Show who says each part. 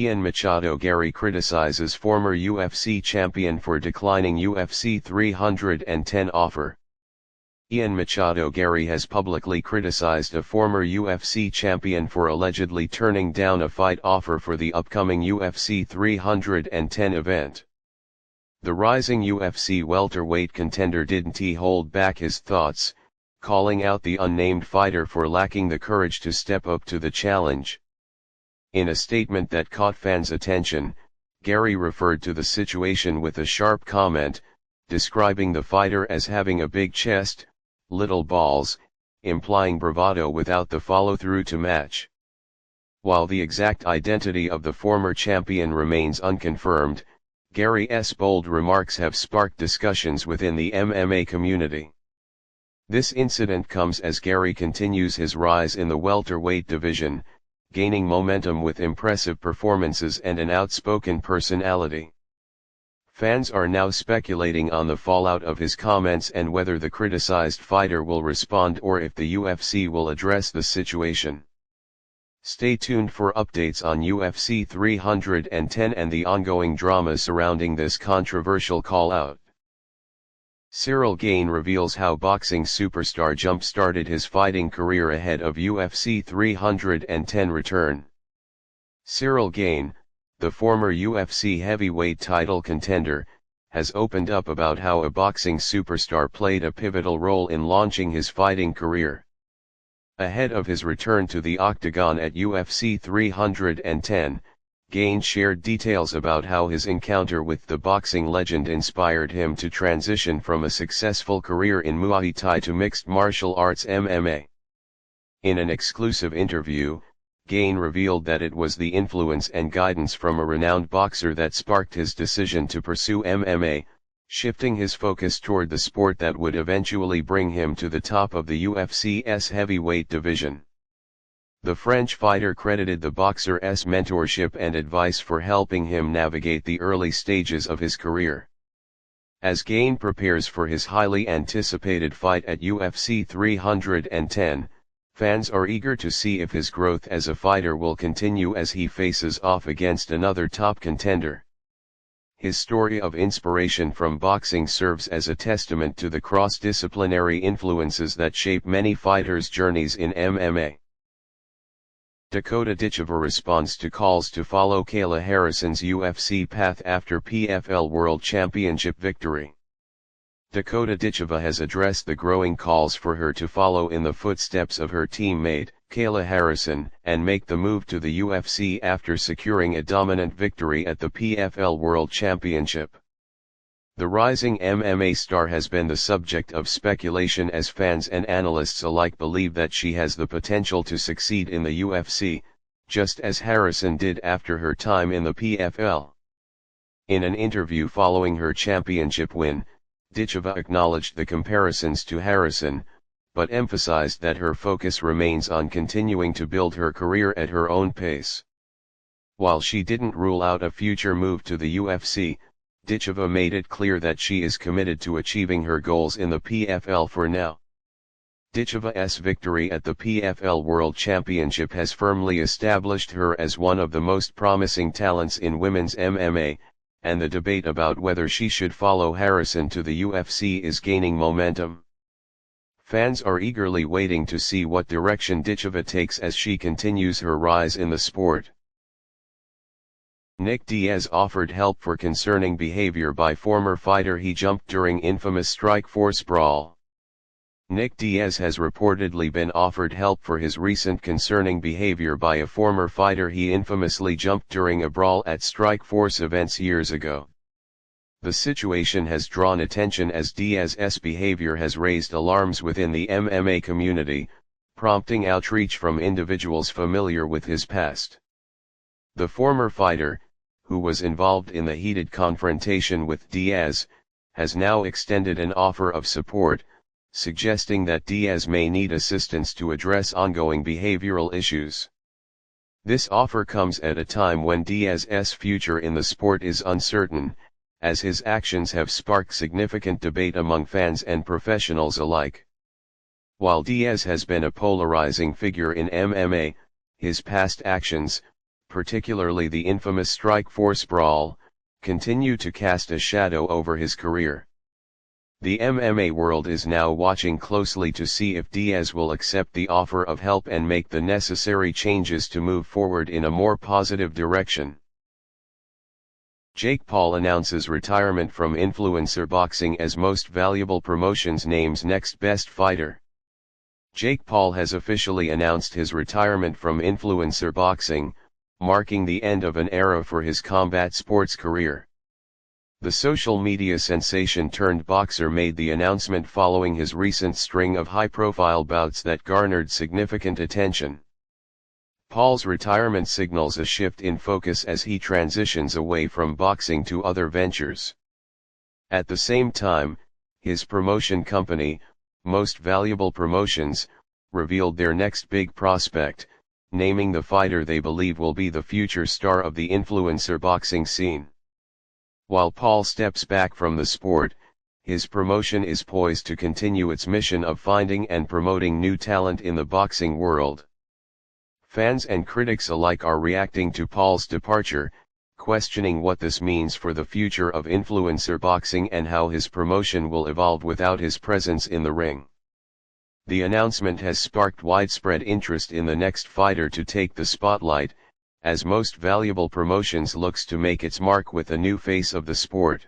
Speaker 1: Ian Machado Gary criticizes former UFC champion for declining UFC 310 offer. Ian Machado Gary has publicly criticized a former UFC champion for allegedly turning down a fight offer for the upcoming UFC 310 event. The rising UFC welterweight contender didn't hold back his thoughts, calling out the unnamed fighter for lacking the courage to step up to the challenge. In a statement that caught fans' attention, Gary referred to the situation with a sharp comment, describing the fighter as having a big chest, little balls, implying bravado without the follow-through to match. While the exact identity of the former champion remains unconfirmed, Gary's bold remarks have sparked discussions within the MMA community. This incident comes as Gary continues his rise in the welterweight division, gaining momentum with impressive performances and an outspoken personality. Fans are now speculating on the fallout of his comments and whether the criticized fighter will respond or if the UFC will address the situation. Stay tuned for updates on UFC 310 and the ongoing drama surrounding this controversial call-out. Ciryl Gane reveals how boxing superstar jump-started his fighting career ahead of UFC 310 return. Ciryl Gane, the former UFC heavyweight title contender, has opened up about how a boxing superstar played a pivotal role in launching his fighting career. Ahead of his return to the octagon at UFC 310, Gane shared details about how his encounter with the boxing legend inspired him to transition from a successful career in Muay Thai to mixed martial arts MMA. In an exclusive interview, Gane revealed that it was the influence and guidance from a renowned boxer that sparked his decision to pursue MMA, shifting his focus toward the sport that would eventually bring him to the top of the UFC's heavyweight division. The French fighter credited the boxer's mentorship and advice for helping him navigate the early stages of his career. As Gane prepares for his highly anticipated fight at UFC 310, fans are eager to see if his growth as a fighter will continue as he faces off against another top contender. His story of inspiration from boxing serves as a testament to the cross-disciplinary influences that shape many fighters' journeys in MMA. Dakota Ditcheva responds to calls to follow Kayla Harrison's UFC path after PFL World Championship victory. Dakota Ditcheva has addressed the growing calls for her to follow in the footsteps of her teammate, Kayla Harrison, and make the move to the UFC after securing a dominant victory at the PFL World Championship. The rising MMA star has been the subject of speculation as fans and analysts alike believe that she has the potential to succeed in the UFC, just as Harrison did after her time in the PFL. In an interview following her championship win, Ditcheva acknowledged the comparisons to Harrison, but emphasized that her focus remains on continuing to build her career at her own pace. While she didn't rule out a future move to the UFC, Ditcheva made it clear that she is committed to achieving her goals in the PFL for now. Ditcheva's victory at the PFL World Championship has firmly established her as one of the most promising talents in women's MMA, and the debate about whether she should follow Harrison to the UFC is gaining momentum. Fans are eagerly waiting to see what direction Ditcheva takes as she continues her rise in the sport. Nick Diaz offered help for concerning behavior by former fighter he jumped during infamous Strikeforce brawl. Nick Diaz has reportedly been offered help for his recent concerning behavior by a former fighter he infamously jumped during a brawl at Strikeforce events years ago. The situation has drawn attention as Diaz's behavior has raised alarms within the MMA community, prompting outreach from individuals familiar with his past. The former fighter, who was involved in the heated confrontation with Diaz, has now extended an offer of support, suggesting that Diaz may need assistance to address ongoing behavioral issues. This offer comes at a time when Diaz's future in the sport is uncertain, as his actions have sparked significant debate among fans and professionals alike. While Diaz has been a polarizing figure in MMA, his past actions, particularly the infamous Strikeforce brawl, continue to cast a shadow over his career. The MMA world is now watching closely to see if Diaz will accept the offer of help and make the necessary changes to move forward in a more positive direction. Jake Paul announces retirement from influencer boxing as Most Valuable Promotions names next best fighter. Jake Paul has officially announced his retirement from influencer boxing, marking the end of an era for his combat sports career. The social media sensation turned boxer made the announcement following his recent string of high-profile bouts that garnered significant attention. Paul's retirement signals a shift in focus as he transitions away from boxing to other ventures. At the same time, his promotion company, Most Valuable Promotions, revealed their next big prospect, naming the fighter they believe will be the future star of the influencer boxing scene. While Paul steps back from the sport, his promotion is poised to continue its mission of finding and promoting new talent in the boxing world. Fans and critics alike are reacting to Paul's departure, questioning what this means for the future of influencer boxing and how his promotion will evolve without his presence in the ring. The announcement has sparked widespread interest in the next fighter to take the spotlight, as Most Valuable Promotions looks to make its mark with a new face of the sport.